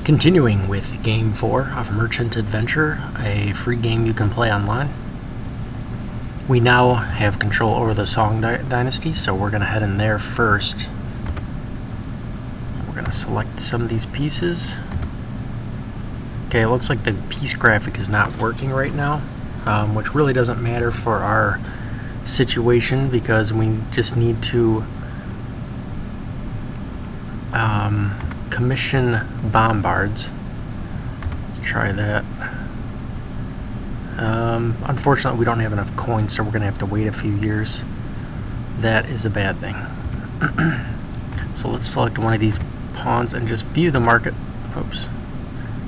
Continuing with Game 4 of Merchant Adventure, a free game you can play online. We now have control over the Song Dynasty, so we're going to head in there first. We're going to select some of these pieces. Okay, it looks like the piece graphic is not working right now, which really doesn't matter for our situation because we just need to commission bombards. Let's try that. Unfortunately, we don't have enough coins, so we're going to have to wait a few years. That is a bad thing. So let's select one of these pawns and just view the market. Oops.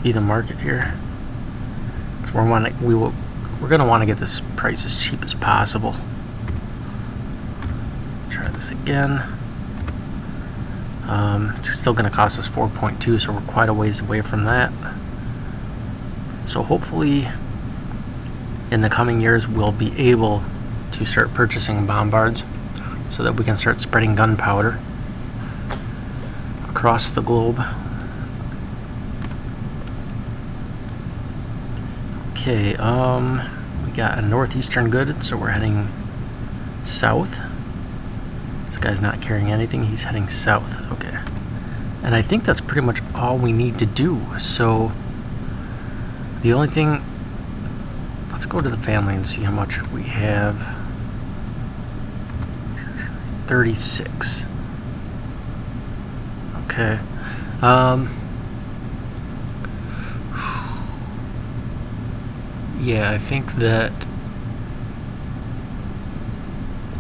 View the market here. We're going to want to get this price as cheap as possible. Try this again. It's still going to cost us 4.2, so we're quite a ways away from that. So hopefully in the coming years we'll be able to start purchasing bombards so that we can start spreading gunpowder across the globe. Okay, we got a northeastern good, so we're heading south. This guy's not carrying anything, he's heading south. Okay. And I think that's pretty much all we need to do. So the only thing, let's go to the family and see how much we have. 36. Okay. Yeah, I think that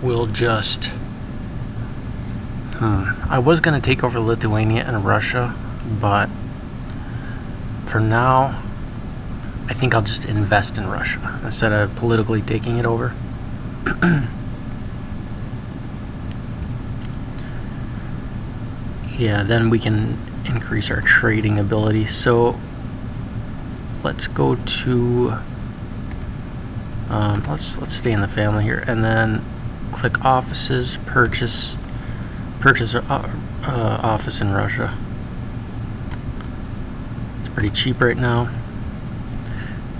we'll just I was going to take over Lithuania and Russia, but for now I think I'll just invest in Russia instead of politically taking it over. Yeah, then we can increase our trading ability. So let's go to let's stay in the family here, and then click offices, purchase office in Russia. It's pretty cheap right now.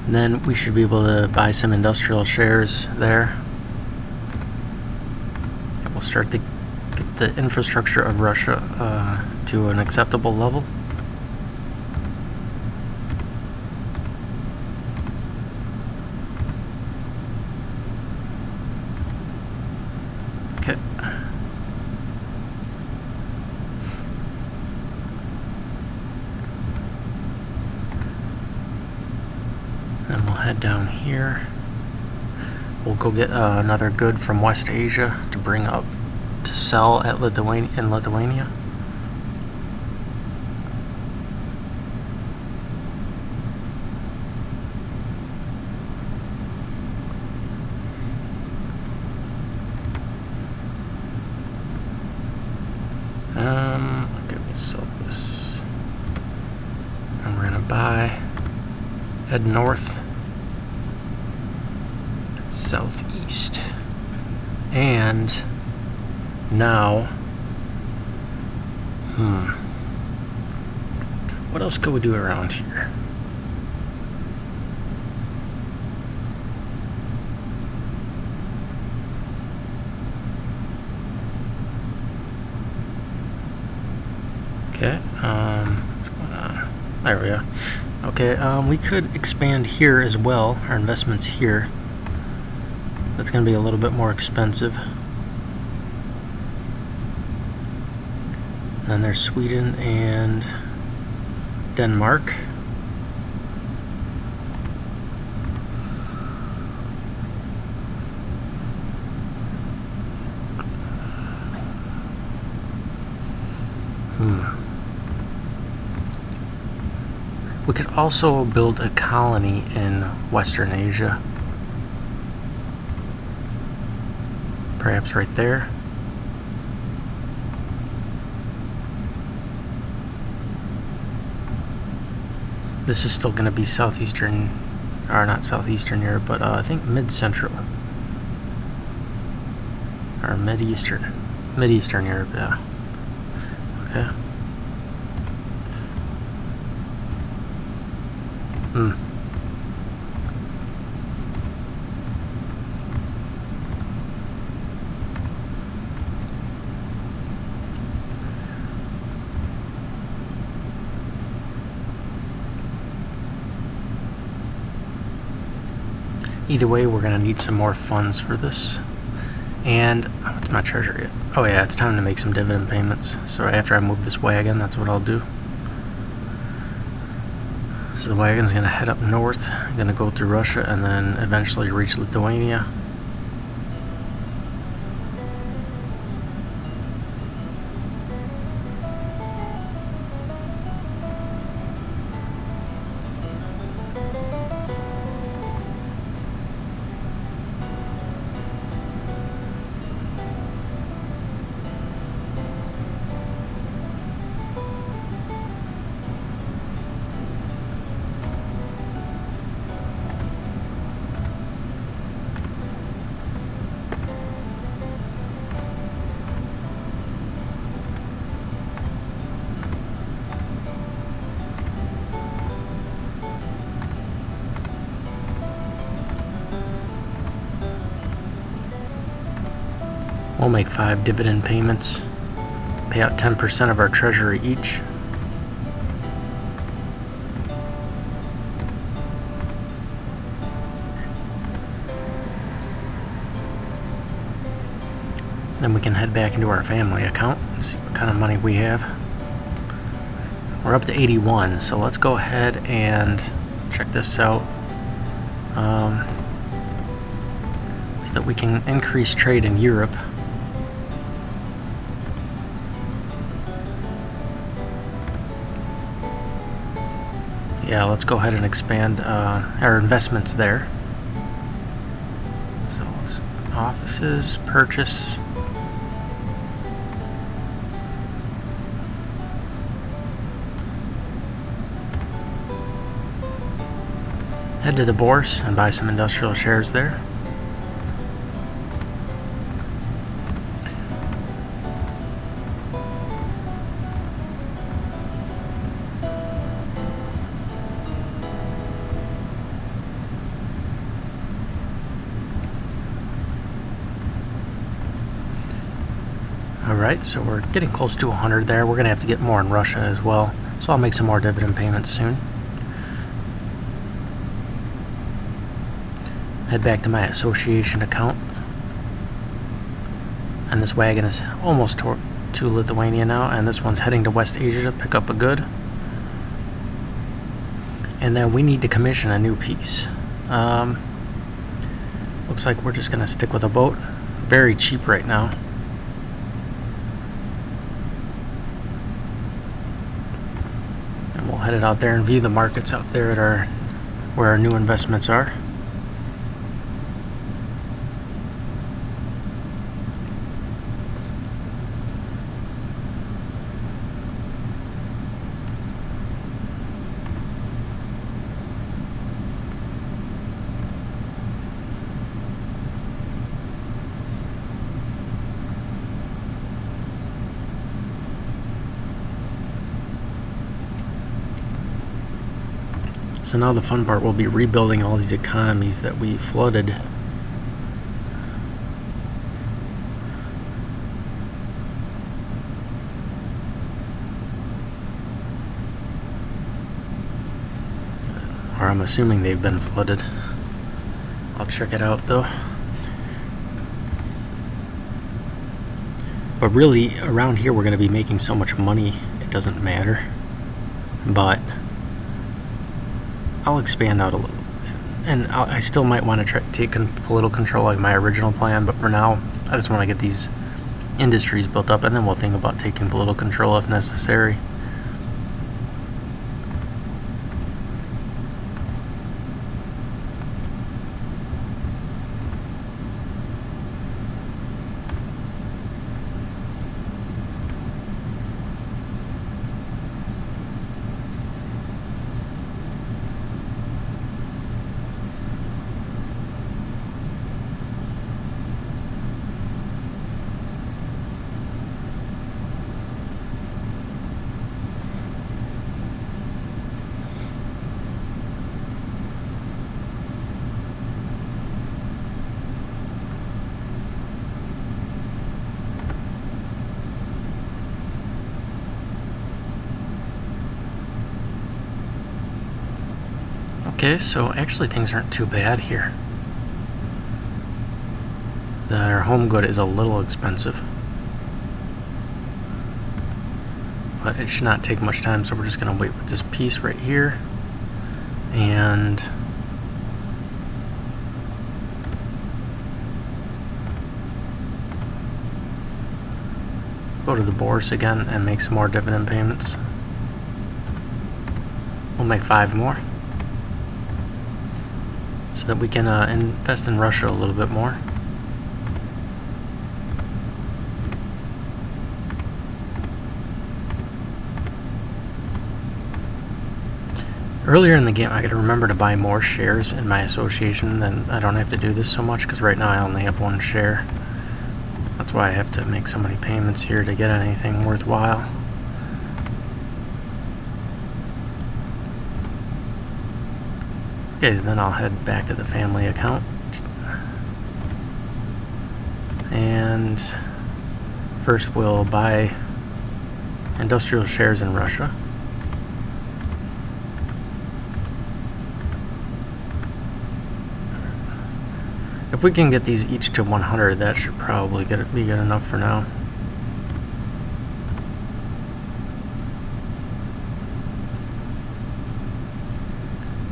And then we should be able to buy some industrial shares there. We'll start to get the infrastructure of Russia to an acceptable level. Okay. And we'll head down here. We'll go get another good from West Asia to bring up to sell at Lithuania. Okay, we'll sell this. And we're gonna buy. Head north, southeast, and now, what else could we do around here? Okay, what's going on? There we go. Okay, we could expand here as well, our investments here. That's going to be a little bit more expensive. Then there's Sweden and Denmark. We could also build a colony in Western Asia. Perhaps right there. This is still going to be southeastern, or not southeastern Europe, but I think mid-central. Or Mid-Eastern Europe, yeah. Okay. Either way, we're going to need some more funds for this. And what's my treasury at? Oh yeah, it's time to make some dividend payments. So after I move this wagon, that's what I'll do. So the wagon's going to head up north, going to go through Russia, and then eventually reach Lithuania. We'll make 5 dividend payments, pay out 10% of our treasury each. Then we can head back into our family account and see what kind of money we have. We're up to 81, so let's go ahead and check this out. So that we can increase trade in Europe. Yeah, let's go ahead and expand our investments there. So let's offices, purchase. Head to the Bourse and buy some industrial shares there. Alright, so we're getting close to 100 there. We're going to have to get more in Russia as well. So I'll make some more dividend payments soon. Head back to my association account. And this wagon is almost to Lithuania now, and this one's heading to West Asia to pick up a good. And then we need to commission a new piece. Looks like we're just going to stick with a boat. Very cheap right now. And we'll head it out there and view the markets out there at where our new investments are. So now the fun part will be rebuilding all these economies that we flooded. Or I'm assuming they've been flooded. I'll check it out though. But really, around here we're going to be making so much money, it doesn't matter. But I'll expand out a little bit. And I still might want to take political control like my original plan, but for now, I just want to get these industries built up, and then we'll think about taking political control if necessary. Okay, so actually things aren't too bad here. Our home good is a little expensive, but it should not take much time, so we're just going to wait with this piece right here and go to the bourse again and make some more dividend payments. We'll make 5 more so that we can invest in Russia a little bit more. Earlier in the game I gotta remember to buy more shares in my association, then I don't have to do this so much, because right now I only have 1 share. That's why I have to make so many payments here to get anything worthwhile. Okay, then I'll head back to the family account. And first we'll buy industrial shares in Russia. If we can get these each to 100, that should probably be good enough for now.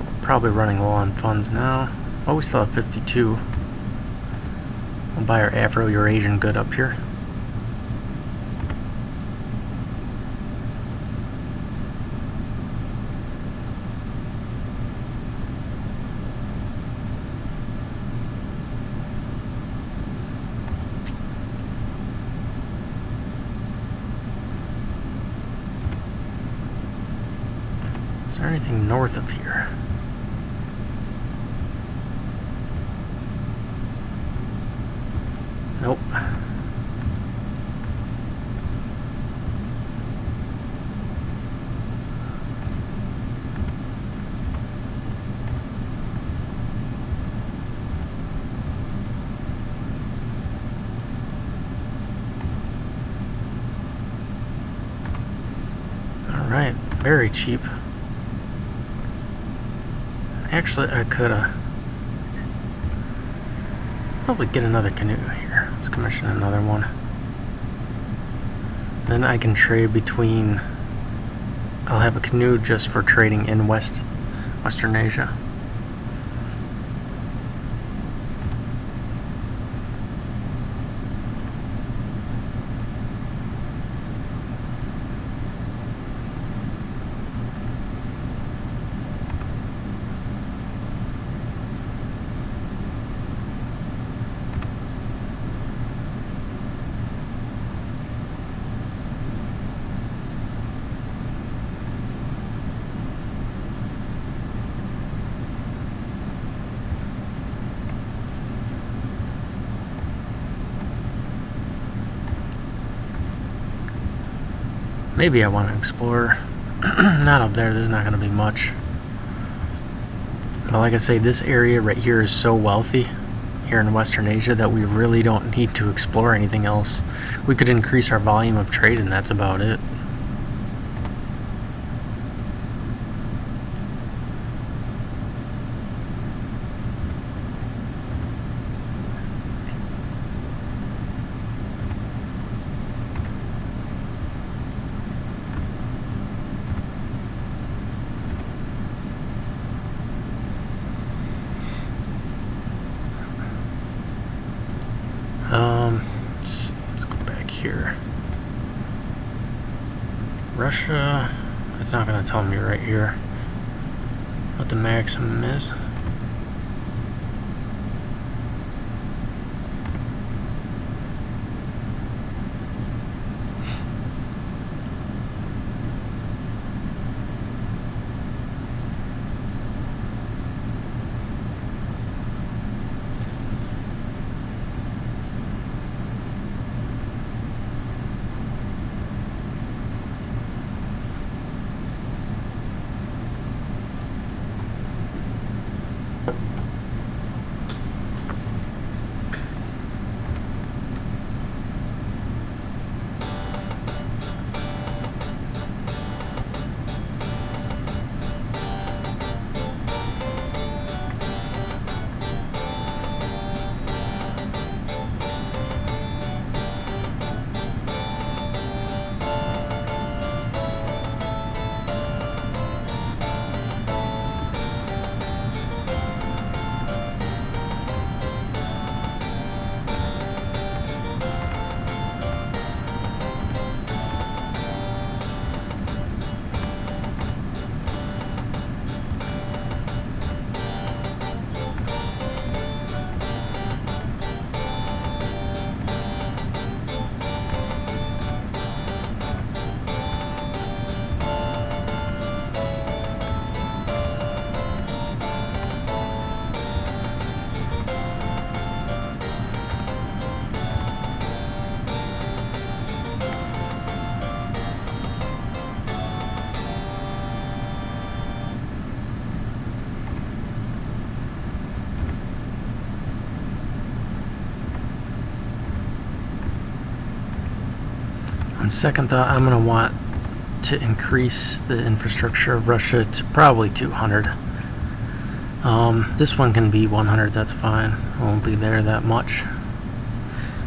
We're probably running low on funds now. Oh, we still have 52. We'll buy our Afro-Eurasian good up here. Is there anything north of here? Nope. All right, very cheap. Actually, I could probably get another canoe here. Let's commission another one. Then I can trade between. I'll have a canoe just for trading in Western Asia. Maybe I want to explore. Not up there, there's not going to be much. But like I say, this area right here is so wealthy here in Western Asia that we really don't need to explore anything else. We could increase our volume of trade and that's about it. Let's go back here. Russia, it's not going to tell me right here what the maximum is. On second thought, I'm going to want to increase the infrastructure of Russia to probably 200. This one can be 100, that's fine. It won't be there that much.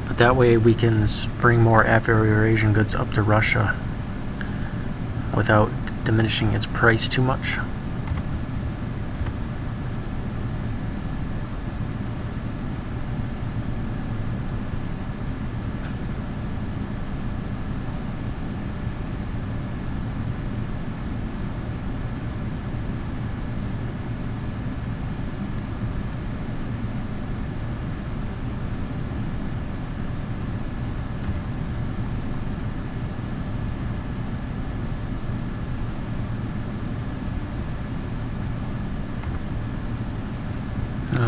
But that way we can bring more Afro-Eurasian goods up to Russia without diminishing its price too much.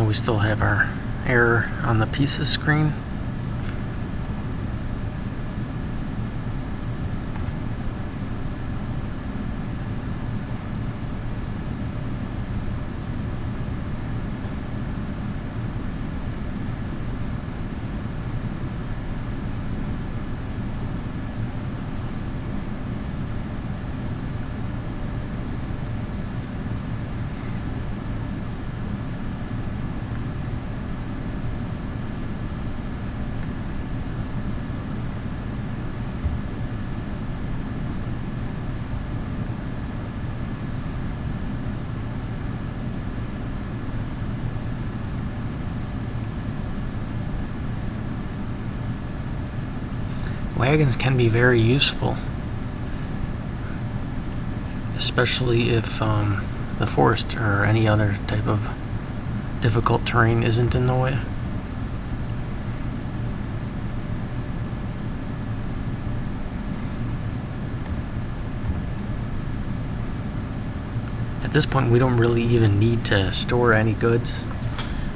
We still have our error on the pieces screen. Wagons can be very useful, especially if the forest or any other type of difficult terrain isn't in the way. At this point, we don't really even need to store any goods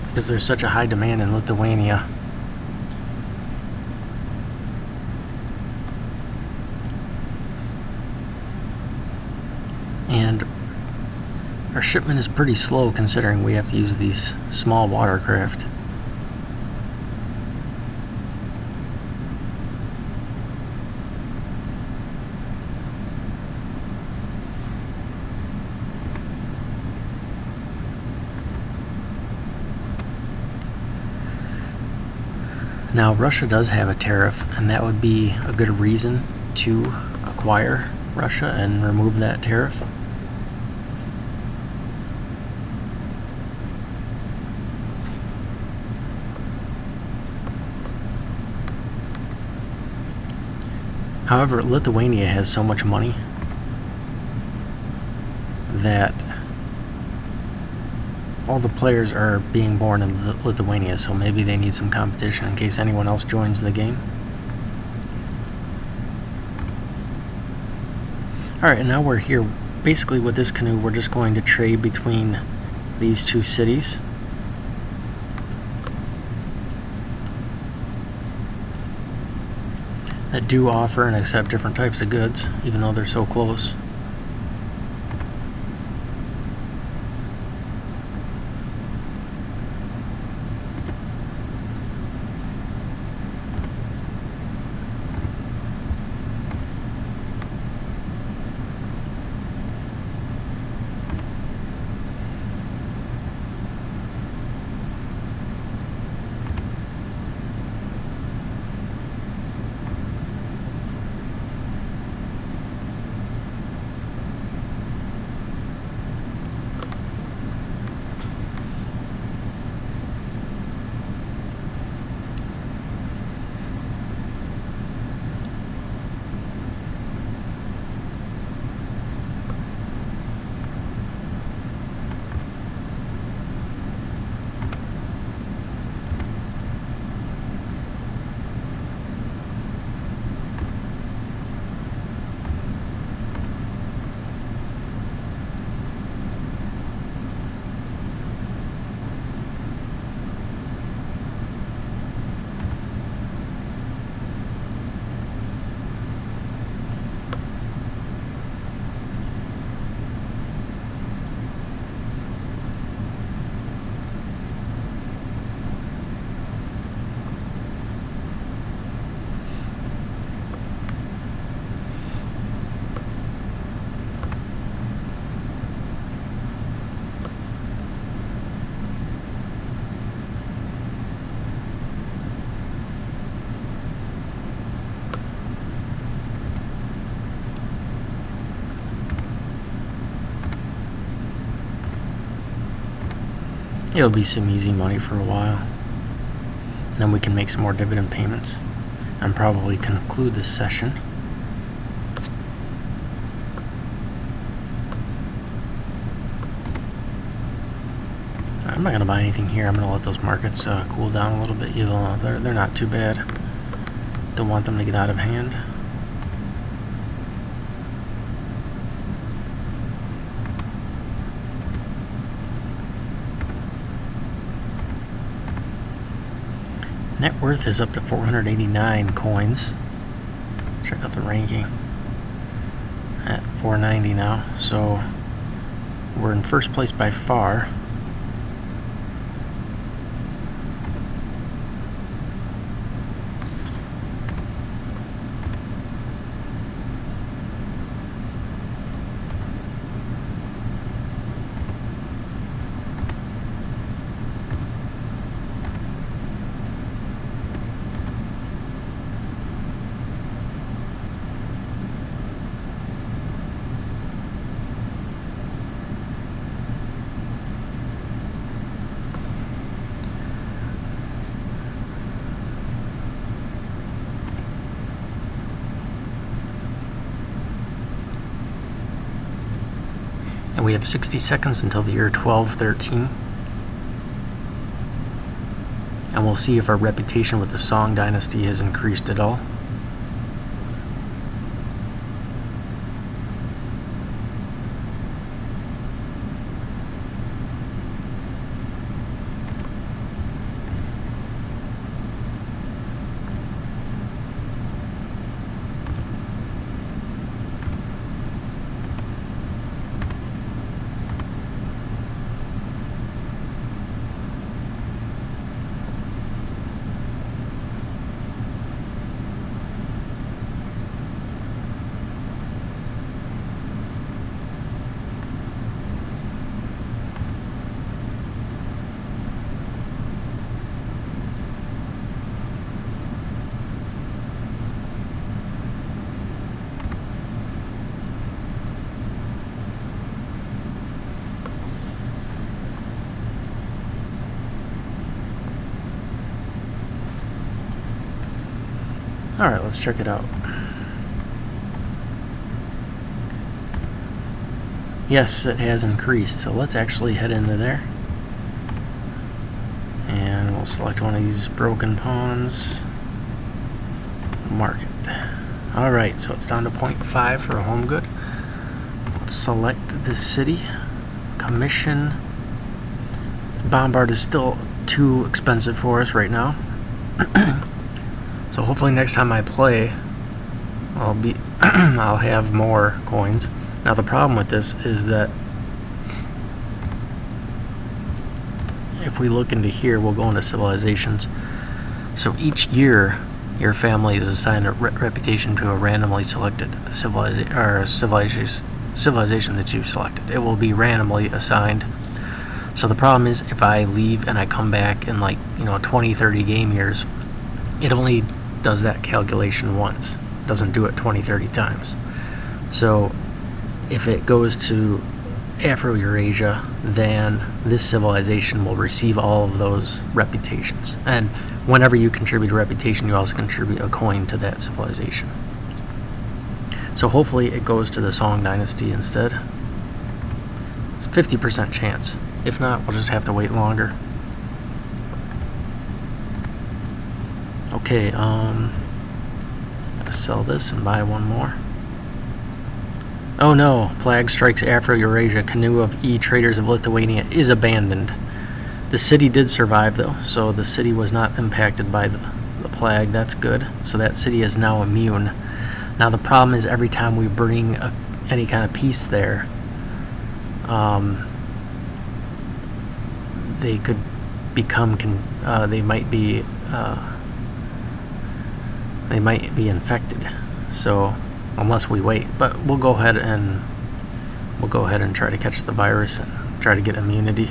because there's such a high demand in Lithuania. And our shipment is pretty slow considering we have to use these small watercraft. Now, Russia does have a tariff, and that would be a good reason to acquire Russia and remove that tariff. However, Lithuania has so much money that all the players are being born in Lithuania, so maybe they need some competition in case anyone else joins the game. Alright, and now we're here. Basically with this canoe, we're just going to trade between these two cities. That do offer and accept different types of goods, even though they're so close. It'll be some easy money for a while. Then we can make some more dividend payments and probably conclude this session. I'm not going to buy anything here. I'm going to let those markets cool down a little bit. They're not too bad. Don't want them to get out of hand. Net worth is up to 489 coins. Check out the ranking. At 490 now. So we're in first place by far. And we have 60 seconds until the year 1213. And we'll see if our reputation with the Song Dynasty has increased at all. Alright, let's check it out. Yes, it has increased, so let's actually head into there. And we'll select one of these broken pawns. Mark it. Alright, so it's down to 0.5 for a home good. Let's select this city. Commission. Bombard is still too expensive for us right now. So hopefully next time I play, I'll have more coins. Now the problem with this is that if we look into here, we'll go into civilizations. So each year, your family is assigned a reputation to a randomly selected civilization that you've selected. It will be randomly assigned. So the problem is, if I leave and I come back in 20, 30 game years, it only does that calculation once. It doesn't do it 20, 30 times. So if it goes to Afro-Eurasia, then this civilization will receive all of those reputations. And whenever you contribute a reputation, you also contribute a coin to that civilization. So hopefully it goes to the Song Dynasty instead. It's a 50% chance. If not, we'll just have to wait longer. Okay, gotta sell this and buy one more. Oh no, plague strikes Afro-Eurasia. Canoe of E-traders of Lithuania is abandoned. The city did survive though, so the city was not impacted by the plague. That's good. So that city is now immune. Now the problem is every time we bring any kind of peace there, they could become, they might be infected. So unless we wait, but we'll go ahead and try to catch the virus and try to get immunity.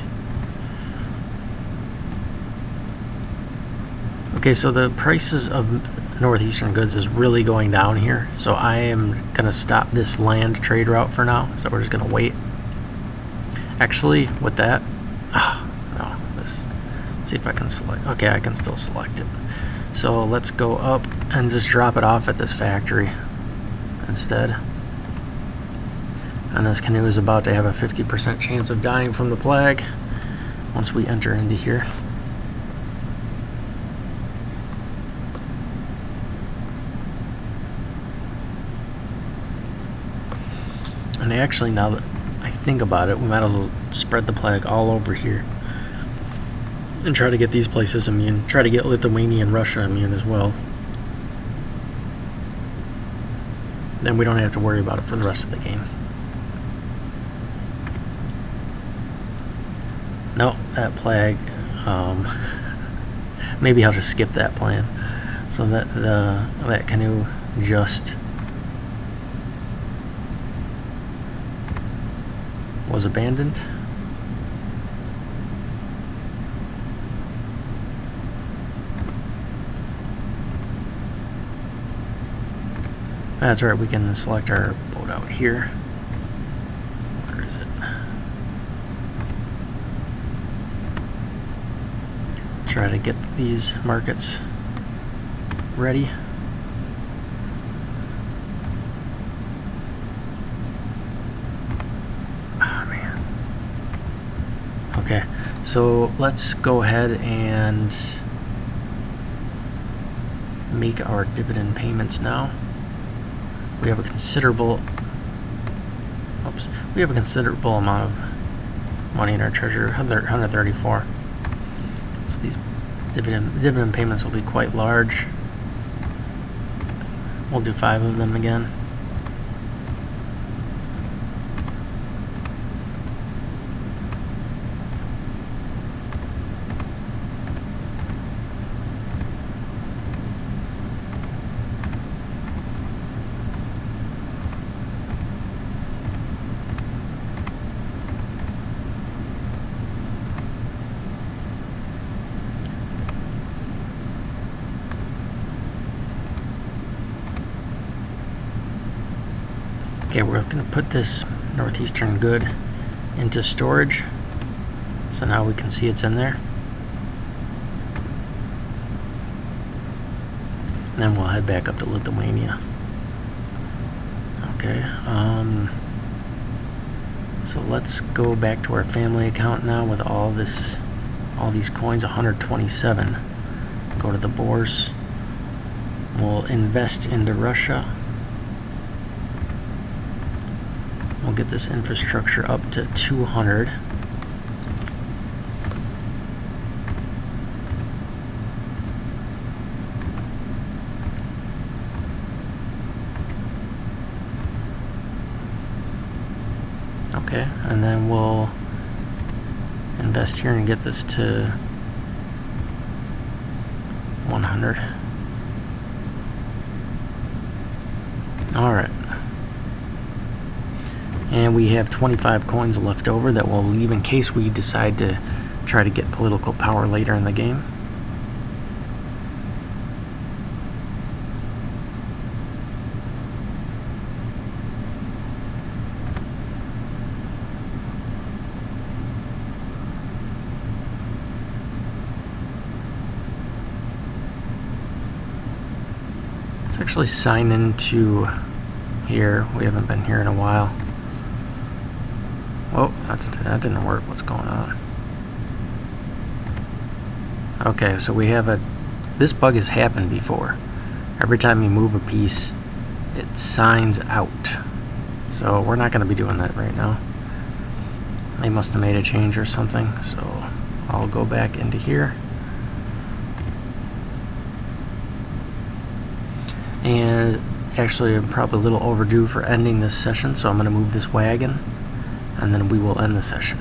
Okay, so the prices of northeastern goods is really going down here, so I am gonna stop this land trade route for now. So we're just gonna wait. Actually, with that, no, see if I can select. Okay, I can still select it. So let's go up and just drop it off at this factory instead. And this canoe is about to have a 50% chance of dying from the plague once we enter into here. And actually, now that I think about it, we might as well spread the plague all over here and try to get these places immune. Try to get Lithuania and Russia immune as well. Then we don't have to worry about it for the rest of the game. No, that plague. Maybe I'll just skip that plan. So that canoe just was abandoned. That's right, we can select our boat out here. Where is it? Try to get these markets ready. Oh man. Okay, so let's go ahead and make our dividend payments now. We have a considerable amount of money in our treasury, 134. So these dividend payments will be quite large. We'll do 5 of them again. Okay, we're going to put this northeastern good into storage. So now we can see it's in there. And then we'll head back up to Lithuania. Okay, so let's go back to our family account now with all these coins, 127. Go to the bourse. We'll invest into Russia. We'll get this infrastructure up to 200. Okay, and then we'll invest here and get this to 100. Alright. And we have 25 coins left over that we'll leave in case we decide to try to get political power later in the game. Let's actually sign into here. We haven't been here in a while. Oh, that didn't work. What's going on? Okay, so we have this bug has happened before. Every time you move a piece, it signs out. So we're not going to be doing that right now. They must have made a change or something. So I'll go back into here. And actually, I'm probably a little overdue for ending this session, so I'm going to move this wagon, and then we will end the session.